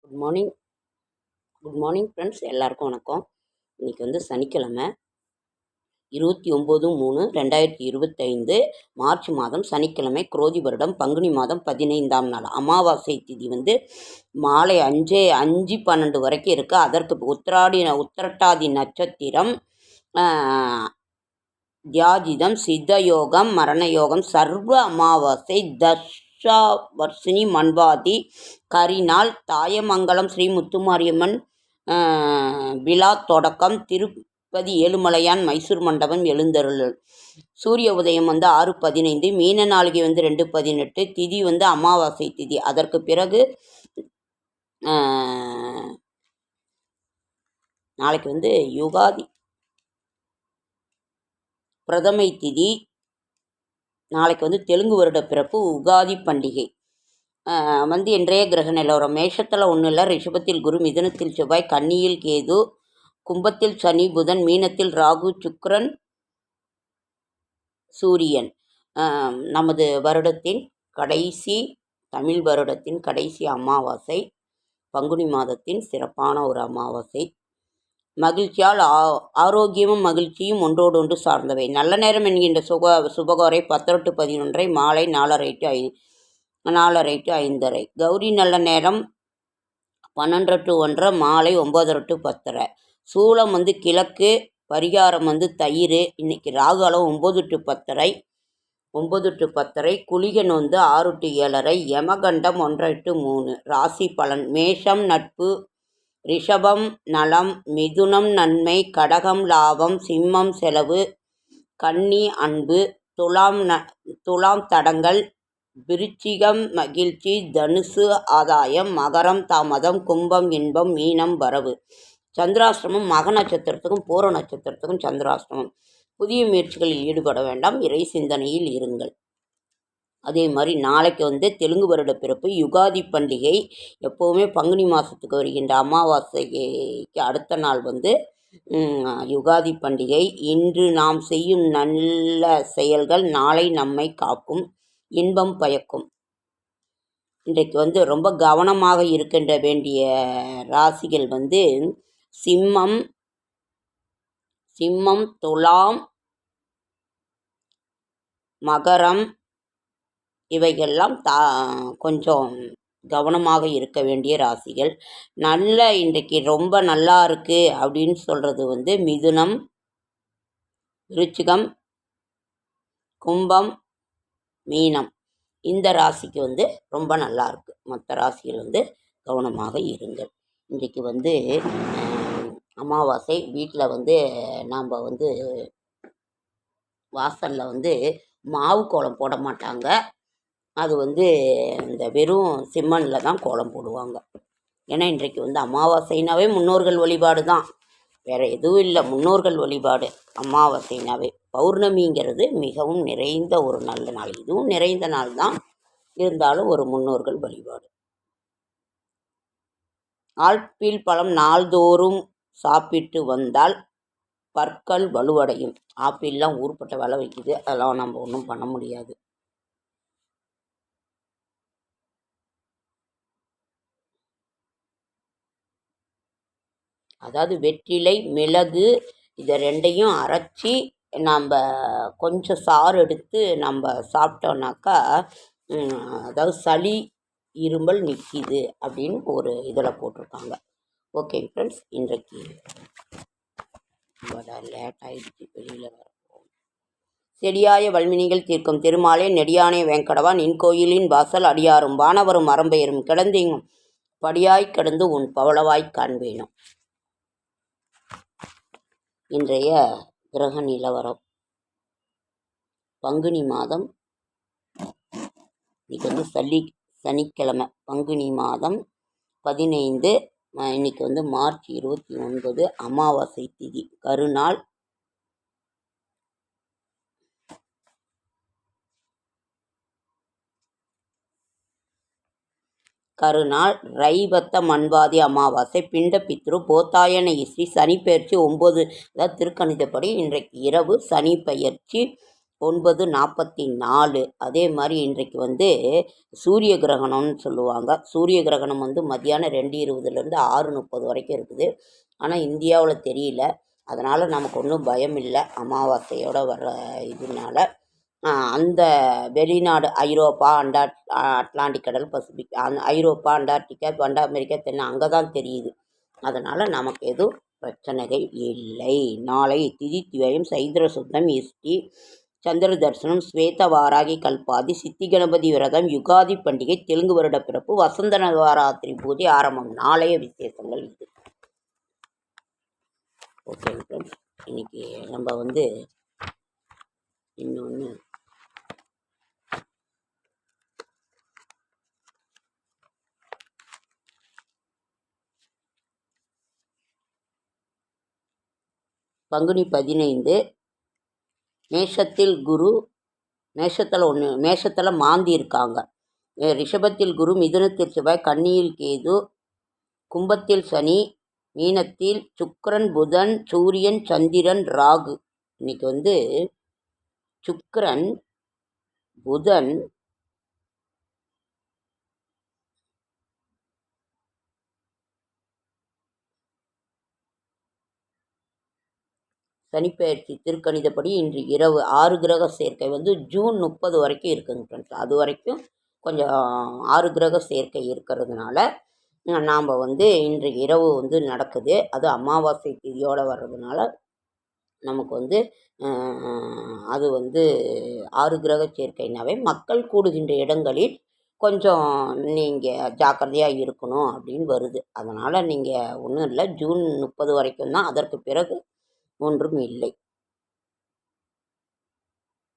Good morning. Good morning friends, எல்லாருக்கும் வணக்கம். இன்றைக்கி வந்து சனிக்கிழமை 29/3/2025 மார்ச் மாதம் சனிக்கிழமை, குரோதி வருடம் பங்குனி மாதம் 15ஆம் நாள். அமாவாசை திதி வந்து மாலை 5:12 வரைக்கும் இருக்குது. அதற்கு உத்திரட்டாதி நட்சத்திரம், தியாஜிதம், சித்தயோகம், மரணயோகம், சர்வ அமாவாசை, தர்ஷாவர்ஷினி, மண்வாதி, கரிநாள், தாயமங்கலம் ஸ்ரீ முத்துமாரியம்மன் விழா தொடக்கம், திருப்பதி ஏழுமலையான் மைசூர் மண்டபம் எழுந்தருள். சூரிய உதயம் வந்து 6:15, மீன நாளிகை வந்து 2:18, திதி வந்து அமாவாசை திதி. அதற்கு பிறகு நாளைக்கு வந்து யுகாதி பிரதமை திதி. நாளைக்கு வந்து தெலுங்கு வருட பிறப்பு, உகாதி பண்டிகை. வந்து இன்றைய கிரக நிலவரம்: மேஷத்தில் ஒன்றும் இல்லை, ரிஷபத்தில் குரு, மிதுனத்தில் செவ்வாய், கன்னியில் கேது, கும்பத்தில் சனி புதன், மீனத்தில் ராகு சுக்கிரன் சூரியன். நமது வருடத்தின் கடைசி, தமிழ் வருடத்தின் கடைசி அமாவாசை, பங்குனி மாதத்தின் சிறப்பான ஒரு அமாவாசை. மகிழ்ச்சியால் ஆரோக்கியமும் மகிழ்ச்சியும் ஒன்றோடு ஒன்று சார்ந்தவை. நல்ல நேரம் என்கின்ற சுபகோரை 10:11 மாலை 4:30 to 5:30. கௌரி நல்ல நேரம் 12 to 1 மாலை 9:30 to 10:30. சூலம் வந்து கிழக்கு, பரிகாரம் வந்து தயிர். இன்னைக்கு ராகு அளவு 9 to 10:30. குளிகன் வந்து 6 to 7:30. யமகண்டம் 1:30 to 3. ராசி பலன்: மேஷம் நட்பு, ரிஷபம் நலம், மிதுனம் நன்மை, கடகம் லாபம், சிம்மம் செலவு, கன்னி அன்பு, துலாம் தடங்கள், விருச்சிகம் மகிழ்ச்சி, தனுசு ஆதாயம், மகரம் தாமதம், கும்பம் இன்பம், மீனம் வரவு. சந்திராஷ்டிரமம் மக நட்சத்திரத்துக்கும் பூர நட்சத்திரத்துக்கும் சந்திராஷ்டிரமம். புதிய முயற்சிகளில் ஈடுபட வேண்டாம், இறை சிந்தனையில் இருங்கள். அதே மாதிரி நாளைக்கு வந்து தெலுங்கு வருட பிறப்பு, யுகாதி பண்டிகை. எப்போவுமே பங்குனி மாதத்துக்கு வருகின்ற அமாவாசைக்கு அடுத்த நாள் வந்து யுகாதி பண்டிகை. இன்று நாம் செய்யும் நல்ல செயல்கள் நாளை நம்மை காக்கும், இன்பம் பயக்கும். இன்றைக்கு வந்து ரொம்ப கவனமாக இருக்கின்ற வேண்டிய ராசிகள் வந்து சிம்மம், துலாம், மகரம். இவைகள்லாம் கொஞ்சம் கவனமாக இருக்க வேண்டிய ராசிகள். நல்ல இன்றைக்கு ரொம்ப நல்லா இருக்குது அப்படின்னு சொல்கிறது வந்து மிதுனம், விருச்சிகம், கும்பம், மீனம். இந்த ராசிக்கு வந்து ரொம்ப நல்லா இருக்குது. மற்ற ராசிகள் வந்து கவனமாக இருங்கள். இன்றைக்கு வந்து அமாவாசை. வீட்டில் வந்து நாம் வந்து வாசலில் வந்து மாவு கோலம் போட மாட்டாங்க. அது வந்து இந்த வெறும் சிம்மனில் தான் கோலம் போடுவாங்க. ஏன்னா இன்றைக்கு வந்து அமாவாசைனாவே முன்னோர்கள் வழிபாடு தான், வேறு எதுவும் இல்லை. முன்னோர்கள் வழிபாடு அமாவாசைனாவே. பௌர்ணமிங்கிறது மிகவும் நிறைந்த ஒரு நல்ல நாள். இதுவும் நிறைந்த நாள் தான், இருந்தாலும் ஒரு முன்னோர்கள் வழிபாடு. ஆப்பிள் பழம் நாள்தோறும் சாப்பிட்டு வந்தால் பற்கள் வலுவடையும். ஆப்பிள்லாம் ஊர்பட்ட விலை வைக்குது, அதெல்லாம் நம்ம ஒன்றும் பண்ண முடியாது. அதாவது வெற்றிலை, மிளகு இதை ரெண்டையும் அரைச்சி நம்ம கொஞ்சம் சாறு எடுத்து நம்ம சாப்பிட்டோன்னாக்கா, அதாவது சளி இருமல் நிற்கிது அப்படின்னு ஒரு இதில் போட்டிருக்காங்க. ஓகே ஃப்ரெண்ட்ஸ், இன்றைக்கு லேட் ஆகிடுச்சு, வெளியில் வரப்போம். செடியாய வல்மினிகள் தீர்க்கும் திருமாலே நெடியானே வேங்கடவா, நின் கோயிலின் வாசல் அடியாரும் வானவரும் மரம்பெயரும் கிடந்தீங்கும் படியாய் கிடந்து உன் பவளவாய் காண்பேனும். இன்றைய கிரக நிலவரம்: பங்குனி மாதம், இன்னைக்கு வந்து சனிக்கிழமை, பங்குனி மாதம் 15. இன்னைக்கு வந்து மார்ச் 29, அமாவாசை திதி, கருநாள். ரைபத்த மண்வாதி அமாவாசை, பிண்ட பித்ரு, போத்தாயன இஸ்ரீ, சனி பயிற்சி 9. அதாவது திருக்கணிதப்படி இன்றைக்கு இரவு சனி பயிற்சி. 9:44. அதே மாதிரி இன்றைக்கு வந்து சூரிய கிரகணம்னு சொல்லுவாங்க. சூரிய கிரகணம் வந்து மத்தியானம் 2:20லேருந்து 6:30 வரைக்கும் இருக்குது. ஆனால் இந்தியாவில் தெரியல. அதனால் நமக்கு ஒன்றும் பயம் இல்லை, அமாவாசையோடு வர்ற இதனால. அந்த வெளிநாடு ஐரோப்பா, அட்லாண்டிக் கடல், பசிபிக், ஐரோப்பா, அண்டார்டிகா, வட அமெரிக்கா, தென் அங்கே தான் தெரியுது. அதனால் நமக்கு எதுவும் பிரச்சனைகள் இல்லை. நாளை திதி திவயம் சைத்திர சுத்தம் இஷ்டி சந்திர தரிசனம் ஸ்வேத வாராகி கல்பாதி சித்தி கணபதி விரதம் யுகாதி பண்டிகை தெலுங்கு வருட பிறப்பு வசந்த நவராத்திரி பூஜை ஆரம்பம். நாளைய விசேஷங்கள் இது. ஓகே ஃப்ரெண்ட்ஸ், இன்னைக்கு நம்ம வந்து இன்னொன்று பங்குனி 15 மேஷத்தில் குரு, மேஷத்தில் மாந்தி இருக்காங்க. ரிஷபத்தில் குரு, மிதுனத்தில் செவ்வாய், கன்னியில் கேது, கும்பத்தில் சனி, மீனத்தில் சுக்கிரன், புதன், சூரியன், சந்திரன், ராகு. இன்னைக்கு வந்து சுக்கிரன், புதன், சனிப்பெயர்ச்சி திருக்கணிதப்படி இன்று இரவு 6 கிரக சேர்க்கை வந்து ஜூன் 30 வரைக்கும் இருக்குங்க ஃப்ரெண்ட்ஸ். அது வரைக்கும் கொஞ்சம் 6 கிரக சேர்க்கை இருக்கிறதுனால நாம் வந்து இன்று இரவு வந்து நடக்குது. அது அமாவாசை திதியோடு வர்றதுனால நமக்கு வந்து அது வந்து 6 கிரக சேர்க்கைனாவே மக்கள் கூடுகின்ற இடங்களில் கொஞ்சம் நீங்கள் ஜாக்கிரதையாக இருக்கணும் அப்படின்னு வருது. அதனால் நீங்கள் ஒன்றும் இல்லை, ஜூன் 30 வரைக்கும் தான். அதற்கு பிறகு ஒன்றும் இல்லை.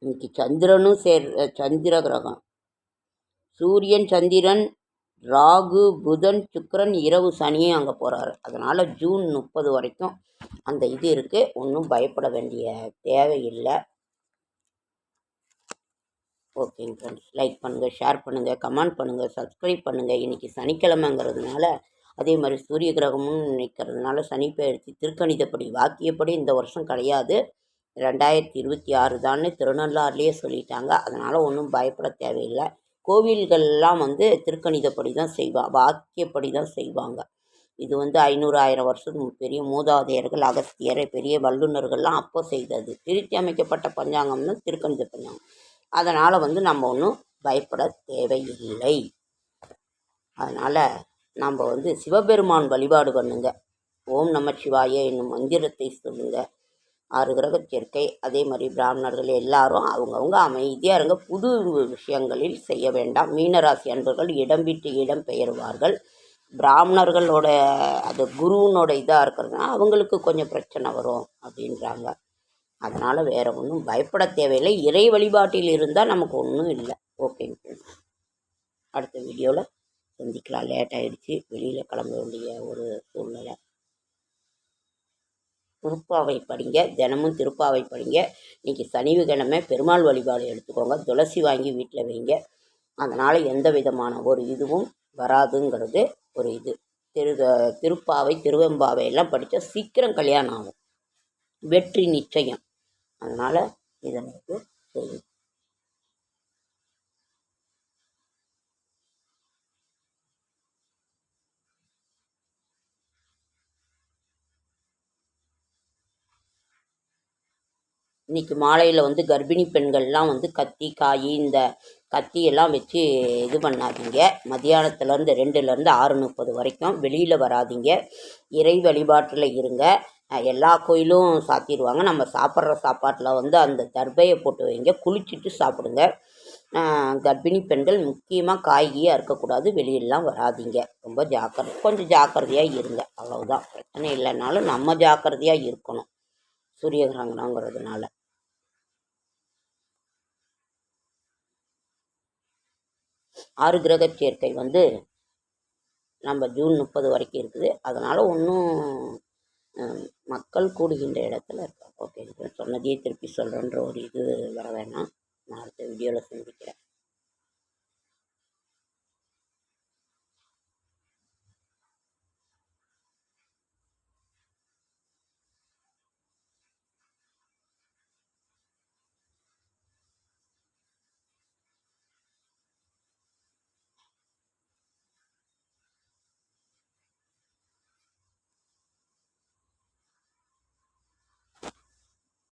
இன்னைக்கு சந்திரனும் சந்திர கிரகம், சூரியன், சந்திரன், ராகு, புதன், சுக்கிரன், இரவு சனியும் அங்கே போகிறாரு. அதனால் ஜூன் 30 வரைக்கும் அந்த இது இருக்குது. ஒன்றும் பயப்பட வேண்டிய தேவையில்லை. ஓகேங்க ஃப்ரெண்ட்ஸ், லைக் பண்ணுங்கள், ஷேர் பண்ணுங்கள், கமெண்ட் பண்ணுங்கள், சப்ஸ்கிரைப் பண்ணுங்கள். இன்றைக்கி சனிக்கிழமைங்கிறதுனால, அதே மாதிரி சூரிய கிரகமும் நிற்கிறதுனால சனிப்பெயர்ச்சி திருக்கணிதப்படி வாக்கியப்படி இந்த வருஷம் கிடையாது, 2026 தான்னு திருநள்ளாறுலேயே சொல்லிட்டாங்க. அதனால் ஒன்றும் பயப்பட தேவையில்லை. கோவில்கள்லாம் வந்து திருக்கணிதப்படி தான் வாக்கியப்படி தான் செய்வாங்க. இது வந்து 500-1000 வருஷத்துக்கு பெரிய மூதாதையர்கள், அகஸ்தியர், பெரிய வல்லுநர்கள்லாம் அப்போ செய்தது. திருத்தி அமைக்கப்பட்ட பஞ்சாங்கம்னு திருக்கணித பஞ்சாங்கம். அதனால் வந்து நம்ம ஒன்றும் பயப்பட தேவையில்லை. அதனால் நம்ம வந்து சிவபெருமான் வழிபாடு பண்ணுங்க. ஓம் நம சிவாய என்னும் மந்திரத்தை சொல்லுங்க. 6 கிரக சேர்க்கை, அதே மாதிரி பிராமணர்கள் எல்லாரும் அவங்கவுங்க அமைதியாக இருங்க. புது விஷயங்களில் செய்ய வேண்டாம். மீனராசி அன்பர்கள் இடம் விட்டு இடம் பெயர்வார்கள். பிராமணர்களோட அது குருவினோட இதாக இருக்கிறதுனால அவங்களுக்கு கொஞ்சம் பிரச்சனை வரும் அப்படின்றாங்க. அதனால் வேறு ஒன்றும் பயப்பட தேவையில்லை. இறை வழிபாட்டில் இருந்தால் நமக்கு ஒன்றும் இல்லை. ஓகேங்க, அடுத்த வீடியோவில் சந்திக்கலாம். லேட் ஆகிடுச்சு, வெளியில் கிளம்ப வேண்டிய ஒரு சூழ்நிலை. திருப்பாவை படிங்க, தினமும் திருப்பாவை படிங்க. இன்றைக்கி சனிக்கிழமை பெருமாள் வழிபாடு எடுத்துக்கோங்க. துளசி வாங்கி வீட்டில் வைங்க. அதனால் எந்த விதமான ஒரு இதுவும் வராதுங்கிறது ஒரு இது. திருப்பாவை, திருவெம்பாவை எல்லாம் படித்தா சீக்கிரம் கல்யாணம் ஆகும், வெற்றி நிச்சயம். அதனால் இதை நமக்கு செய்யும். இன்றைக்கி மாலையில் வந்து கர்ப்பிணி பெண்கள்லாம் வந்து கத்தி, காய், இந்த கத்தியெல்லாம் வச்சு இது பண்ணாதீங்க. மத்தியானத்துலேருந்து 2லேருந்து 6:30 வரைக்கும் வெளியில் வராதிங்க. இறை வழிபாட்டில் இருங்க. எல்லா கோயிலும் சாத்திடுவாங்க. நம்ம சாப்பிட்ற சாப்பாட்டில் வந்து அந்த தர்பையை போட்டு வைங்க, குளிச்சுட்டு சாப்பிடுங்க. கர்ப்பிணி பெண்கள் முக்கியமாக காய்கறியாக இருக்கக்கூடாது, வெளியிலலாம் வராதிங்க. ரொம்ப கொஞ்சம் ஜாக்கிரதையாக இருங்க, அவ்வளவுதான். பிரச்சனை இல்லைனாலும் நம்ம ஜாக்கிரதையாக இருக்கணும் சூரிய கிரகணங்கிறதுனால. 6 கிரக சேர்க்கை வந்து நம்ம ஜூன் 30 வரைக்கும் இருக்குது. அதனால் ஒன்றும் மக்கள் கூடுகின்ற இடத்துல இருக்கோம். ஓகே, சொன்னதையே திருப்பி சொல்கிறேன்ற ஒரு இது வர வேணாம். நான் அடுத்த வீடியோவில் சந்திக்கிறேன்.